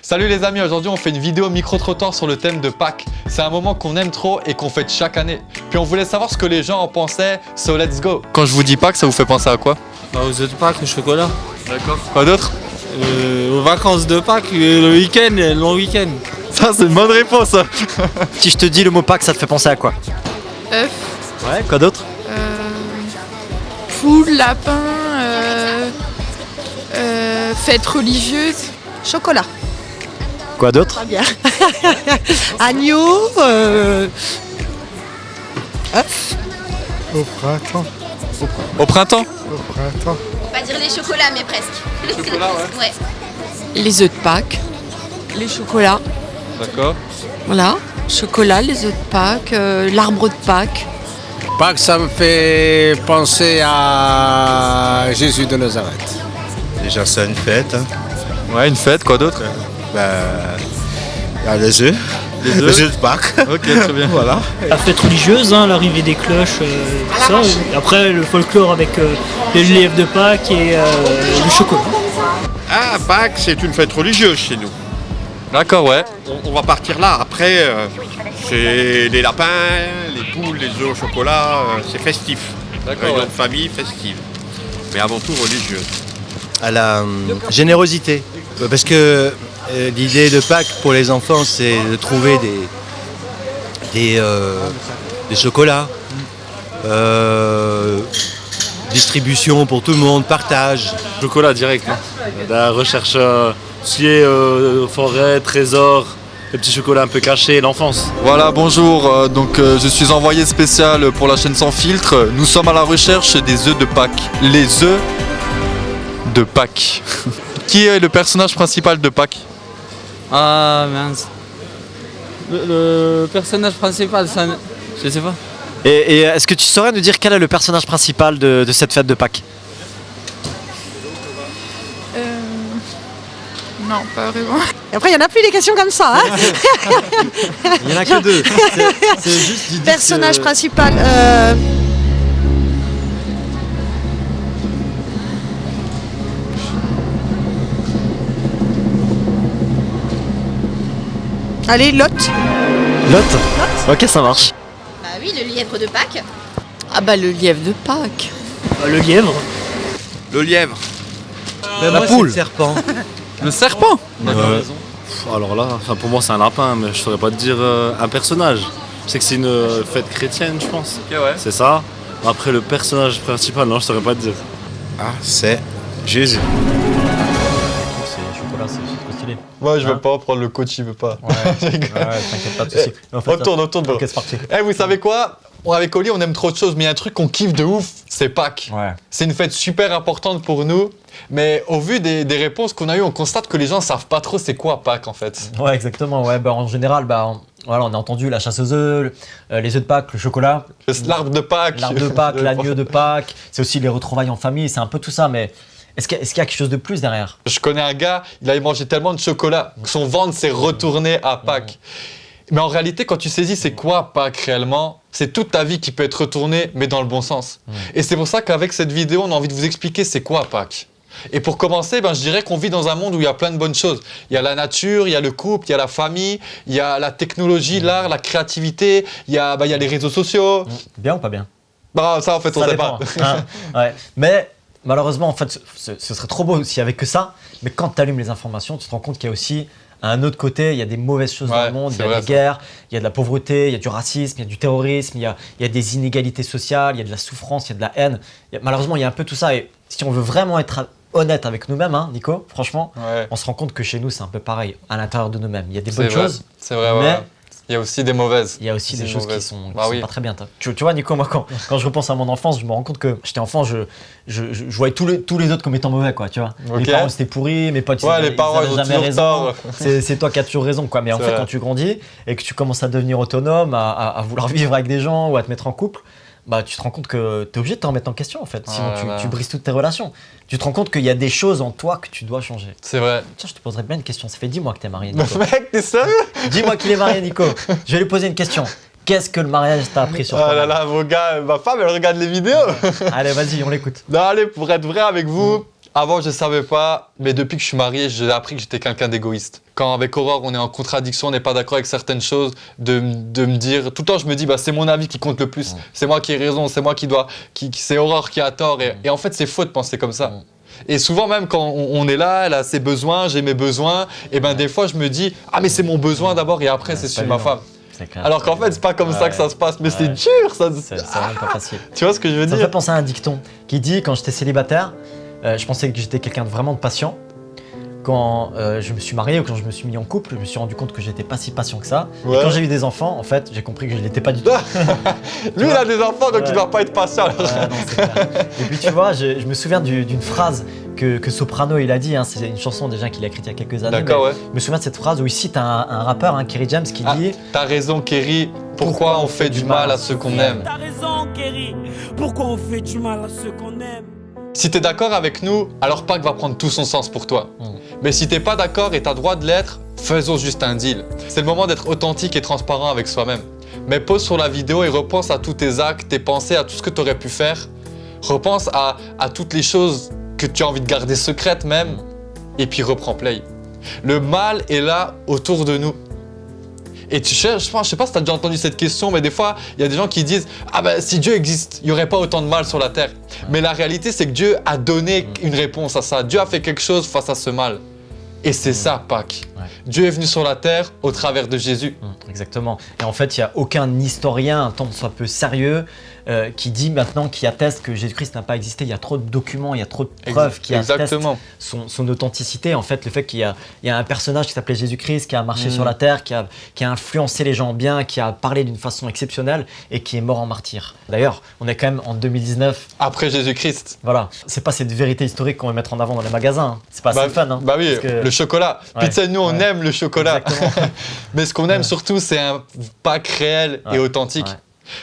Salut les amis, aujourd'hui on fait une vidéo micro-trottoir sur le thème de Pâques. C'est un moment qu'on aime trop et qu'on fête chaque année. Puis on voulait savoir ce que les gens en pensaient, so let's go. Quand je vous dis Pâques, ça vous fait penser à quoi? Aux œufs de Pâques, le chocolat. D'accord. Quoi d'autre? Aux vacances de Pâques, le week-end, le long week-end. Ça c'est une bonne réponse. Si je te dis le mot Pâques, ça te fait penser à quoi? œufs, Ouais, quoi d'autre? poule, lapin, fête religieuse, Chocolat. Quoi d'autre? Très bien. Agneau. Œuf. Au printemps. Au printemps? Au printemps. Pas dire les chocolats, mais presque. Le chocolat, ouais. Ouais. Les œufs de Pâques, les chocolats, D'accord. voilà, chocolat, les œufs de Pâques, l'arbre de Pâques. Pâques, ça me fait penser à Jésus de Nazareth. Déjà, c'est une fête. Hein. Ouais, une fête, quoi d'autre? Il y a les œufs. Les Les œufs de Pâques. Ok, très bien. Voilà. La fête religieuse, hein, l'arrivée des cloches, tout ça. Et après, le folklore avec les lièvres de Pâques et le chocolat. Ah, Pâques, c'est une fête religieuse chez nous. D'accord, ouais. On va partir là. Après, c'est les lapins, les poules, les œufs au chocolat. C'est festif. D'accord, Réunion ouais. de famille festive. Mais avant tout religieuse. À la générosité. Parce que l'idée de Pâques pour les enfants, c'est de trouver des chocolats, distribution pour tout le monde, partage. Chocolat direct. Hein. La recherche, tout ce qui est forêt, trésor, les petits chocolats un peu cachés, l'enfance. Voilà, bonjour. Je suis envoyé spécial pour la chaîne Sans Filtre. Nous sommes à la recherche des œufs de Pâques. Les œufs de Pâques. Qui est le personnage principal de Pâques? Ah mince. Le personnage principal, ça, je sais pas. Et est-ce que tu saurais nous dire quel est le personnage principal de cette fête de Pâques? non pas vraiment. Et après, il n'y en a plus des questions comme ça. Hein. Il n'y en a que deux. C'est juste du Personnage principal. Allez, Lot. Lot. Ok, ça marche. Bah oui, le lièvre de Pâques. Ah bah le lièvre de Pâques. Le lièvre. Le lièvre. La poule. Le serpent. Le serpent? Alors là, pour moi c'est un lapin, mais je saurais pas te dire un personnage. Je sais que c'est une fête chrétienne, je pense. Ok, ouais. C'est ça. Après le personnage principal, non, je saurais pas te dire. Ah, c'est Jésus. C'est chocolat, c'est trop stylé. Moi, je veux pas prendre le coach, il veut pas. Ouais, t'inquiète pas de soucis. On tourne, bro. Ok, c'est parti. Eh, vous savez quoi? Avec Oli, on aime trop de choses, mais il y a un truc qu'on kiffe de ouf, c'est Pâques. Ouais. C'est une fête super importante pour nous, mais au vu des réponses qu'on a eues, on constate que les gens savent pas trop c'est quoi Pâques en fait. Ouais, exactement. Ouais, en général, voilà, on a entendu la chasse aux œufs, les œufs de Pâques, le chocolat, L'arbre de Pâques. l'arbre de Pâques, l'agneau de Pâques. C'est aussi les retrouvailles en famille, c'est un peu tout ça. Mais est-ce qu'il y a quelque chose de plus derrière? Je connais un gars, il avait mangé tellement de chocolat que son ventre s'est retourné à Pâques. Mais en réalité, quand tu saisis c'est quoi Pâques réellement, c'est toute ta vie qui peut être retournée, mais dans le bon sens. Et c'est pour ça qu'avec cette vidéo, on a envie de vous expliquer c'est quoi Pâques. Et pour commencer, je dirais qu'on vit dans un monde où il y a plein de bonnes choses. Il y a la nature, il y a le couple, il y a la famille, il y a la technologie, l'art, la créativité, il y a les réseaux sociaux. Bien ou pas bien? Ça, en fait, on Ça sait dépend, pas. hein. Ouais. Mais malheureusement, en fait, ce serait trop beau s'il y avait que ça. Mais quand tu allumes les informations, tu te rends compte qu'il y a aussi un autre côté, il y a des mauvaises choses dans le monde, il y a des guerres, il y a de la pauvreté, il y a du racisme, il y a du terrorisme, il y a des inégalités sociales, il y a de la souffrance, il y a de la haine. Malheureusement, il y a un peu tout ça. Et si on veut vraiment être honnête avec nous-mêmes, hein, Nico, franchement, on se rend compte que chez nous, c'est un peu pareil, à l'intérieur de nous-mêmes. Il y a des bonnes choses, C'est vrai, mais ouais. Il y a aussi des mauvaises. il y a aussi des choses qui mauvaises. sont Oui. pas très bien. Tu vois, Nico, moi, quand je repense à mon enfance, je me rends compte que j'étais enfant, je voyais tous les autres comme étant mauvais, quoi, tu vois. Ok. Mes parents, c'était pourri, mes potes, Ouais, les parents, ils ont jamais toujours raison. tort. C'est toi qui as toujours raison, quoi. Mais en C'est fait, vrai. quand tu grandis et que tu commences à devenir autonome, à vouloir vivre avec des gens ou à te mettre en couple, tu te rends compte que tu es obligé de te remettre en question, en fait. Sinon, tu brises toutes tes relations. Tu te rends compte qu'il y a des choses en toi que tu dois changer. C'est vrai. Tiens, je te poserais bien une question. Ça fait 10 mois que t'es marié, Nico. Mec, t'es sérieux? Dis-moi qu'il est marié, Nico. Je vais lui poser une question. Qu'est-ce que le mariage t'a appris sur toi? Oh là là, mon gars, ma femme, elle regarde les vidéos. Allez, vas-y, on l'écoute. Non, allez, pour être vrai avec vous, Avant, je ne savais pas, mais depuis que je suis marié, j'ai appris que j'étais quelqu'un d'égoïste. Quand avec Aurore, on est en contradiction, on n'est pas d'accord avec certaines choses, de me dire... Tout le temps, je me dis, bah, c'est mon avis qui compte le plus. C'est moi qui ai raison, c'est moi qui dois... c'est Aurore qui a tort. Et en fait, c'est faux de penser comme ça. Et souvent, même quand on est là, elle a ses besoins, j'ai mes besoins, et ben des fois, je me dis, ah, mais c'est mon besoin d'abord, et après, c'est celui de ma femme. Alors qu'en fait, c'est pas comme ça que ça se passe, mais c'est dur, ça. C'est vraiment pas facile. Tu vois ce que je veux dire? Ça me fait penser à un dicton qui dit, quand j'étais célibataire, je pensais que j'étais quelqu'un de vraiment de patient. Quand je me suis marié ou quand je me suis mis en couple, je me suis rendu compte que j'étais pas si patient que ça. Et quand j'ai eu des enfants, en fait, j'ai compris que je l'étais pas du tout. Lui, il a des enfants, donc il doit pas être patient. Non, c'est clair. Et puis tu vois, je me souviens d'une phrase que Soprano il a dit, hein, c'est une chanson déjà qu'il a écrite il y a quelques années. D'accord, ouais. Je me souviens de cette phrase où il cite un rappeur, Kerry James, qui dit t'as raison, Kerry, pourquoi on fait du mal à ceux qu'on aime? T'as raison, Kerry, pourquoi on fait du mal à ceux qu'on aime? Si t'es d'accord avec nous, alors Pâques va prendre tout son sens pour toi. Mais si t'es pas d'accord et t'as droit de l'être, faisons juste un deal. C'est le moment d'être authentique et transparent avec soi-même. Mais pause sur la vidéo et repense à tous tes actes, tes pensées, à tout ce que t'aurais pu faire. Repense à toutes les choses que tu as envie de garder secrètes même. Et puis reprends play. Le mal est là autour de nous. Et je sais pas si tu as déjà entendu cette question, mais des fois, il y a des gens qui disent « Ah ben, si Dieu existe, il n'y aurait pas autant de mal sur la terre. » Mais la réalité, c'est que Dieu a donné une réponse à ça. Dieu a fait quelque chose face à ce mal. Et c'est ça, Pâques. Dieu est venu sur la terre au travers de Jésus. Exactement. Et en fait, il n'y a aucun historien, tant soit peu sérieux, qui dit maintenant, qui atteste que Jésus-Christ n'a pas existé. Il y a trop de documents, il y a trop de preuves qui attestent son authenticité. En fait, le fait qu'il y a un personnage qui s'appelait Jésus-Christ, qui a marché sur la terre, qui a influencé les gens bien, qui a parlé d'une façon exceptionnelle et qui est mort en martyr. D'ailleurs, on est quand même en 2019. Après Jésus-Christ. Voilà. C'est pas cette vérité historique qu'on va mettre en avant dans les magasins. Hein. C'est pas assez fun. Hein, bah oui, le chocolat. Puis tu sais, nous, on aime le chocolat. Mais ce qu'on aime surtout, c'est un Pâques réel et authentique.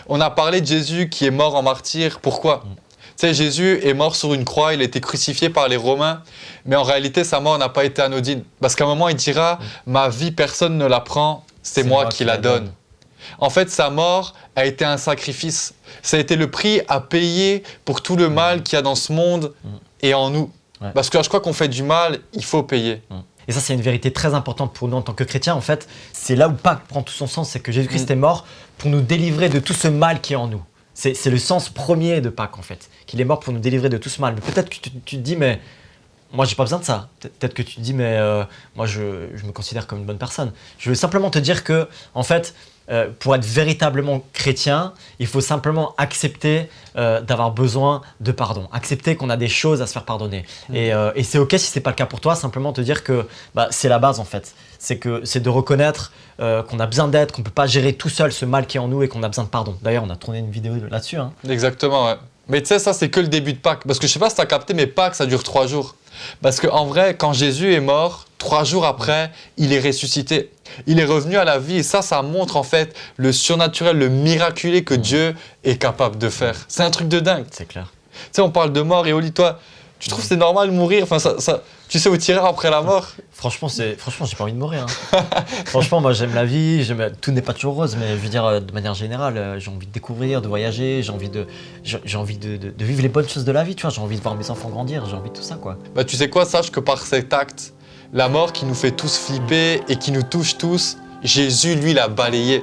On a parlé de Jésus qui est mort en martyr. Pourquoi? Tu sais, Jésus est mort sur une croix, il a été crucifié par les Romains, mais en réalité, sa mort n'a pas été anodine. Parce qu'à un moment, il dira « Ma vie, personne ne la prend, c'est moi qui la donne. » En fait, sa mort a été un sacrifice. Ça a été le prix à payer pour tout le mal qu'il y a dans ce monde et en nous. Parce que je crois qu'on fait du mal, il faut payer. Et ça, c'est une vérité très importante pour nous en tant que chrétiens. En fait, c'est là où Pâques prend tout son sens, c'est que Jésus-Christ est mort pour nous délivrer de tout ce mal qui est en nous. C'est le sens premier de Pâques, en fait, qu'il est mort pour nous délivrer de tout ce mal. Mais peut-être que tu te dis, mais moi, j'ai pas besoin de ça. Peut-être que tu te dis, mais moi, je me considère comme une bonne personne. Je veux simplement te dire que, en fait, pour être véritablement chrétien, il faut simplement accepter d'avoir besoin de pardon. Accepter qu'on a des choses à se faire pardonner. Et c'est OK si c'est pas le cas pour toi, simplement te dire que c'est la base en fait. C'est de reconnaître qu'on a besoin d'aide, qu'on peut pas gérer tout seul ce mal qui est en nous et qu'on a besoin de pardon. D'ailleurs, on a tourné une vidéo là-dessus. Hein. Exactement, ouais. Mais tu sais, ça, c'est que le début de Pâques. Parce que je sais pas si tu as capté, mais Pâques, ça dure 3 jours. Parce qu'en vrai, quand Jésus est mort, 3 jours après, il est ressuscité. Il est revenu à la vie et ça montre en fait le surnaturel, le miraculé que Dieu est capable de faire. C'est un truc de dingue. C'est clair. Tu sais, on parle de mort et Oli, toi, tu trouves que c'est normal de mourir? Enfin, tu sais où tirer après la mort? Franchement, j'ai pas envie de mourir. Hein. Franchement, moi, j'aime la vie. Tout n'est pas toujours rose, mais je veux dire, de manière générale, j'ai envie de découvrir, de voyager, j'ai envie de vivre les bonnes choses de la vie. Tu vois, j'ai envie de voir mes enfants grandir, j'ai envie de tout ça, quoi. Bah, tu sais quoi, sache que par cet acte, la mort qui nous fait tous flipper et qui nous touche tous, Jésus, lui, l'a balayé.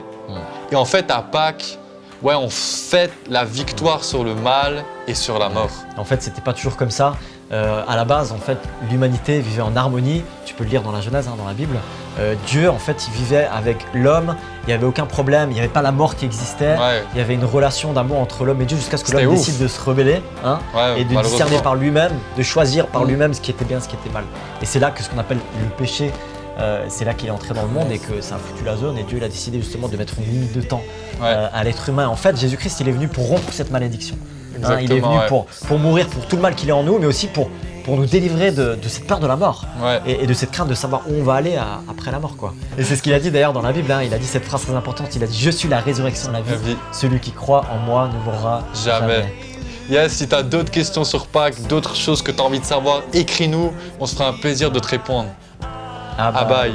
Et en fait, à Pâques, on fête la victoire sur le mal et sur la mort. En fait, c'était pas toujours comme ça. À la base, en fait, l'humanité vivait en harmonie. Tu peux le lire dans la Genèse, dans la Bible. Dieu, en fait, il vivait avec l'homme. Il n'y avait aucun problème. Il n'y avait pas la mort qui existait. Il y avait une relation d'amour entre l'homme et Dieu jusqu'à ce que l'homme décide de se rebeller et de discerner par lui-même, de choisir par lui-même ce qui était bien, ce qui était mal. Et c'est là que ce qu'on appelle le péché, c'est là qu'il est entré dans le monde et que ça a foutu la zone. Et Dieu il a décidé justement de mettre une limite de temps à l'être humain. En fait, Jésus-Christ, il est venu pour rompre cette malédiction. Il est venu pour mourir pour tout le mal qu'il est en nous, mais aussi pour nous délivrer de cette peur de la mort et de cette crainte de savoir où on va aller après la mort, quoi. Et c'est ce qu'il a dit d'ailleurs dans la Bible, hein. Il a dit cette phrase très importante, il a dit « Je suis la résurrection et la vie, celui qui croit en moi ne mourra jamais ». Yes, si tu as d'autres questions sur Pâques, d'autres choses que tu as envie de savoir, écris-nous, on se fera un plaisir de te répondre. Ah bye.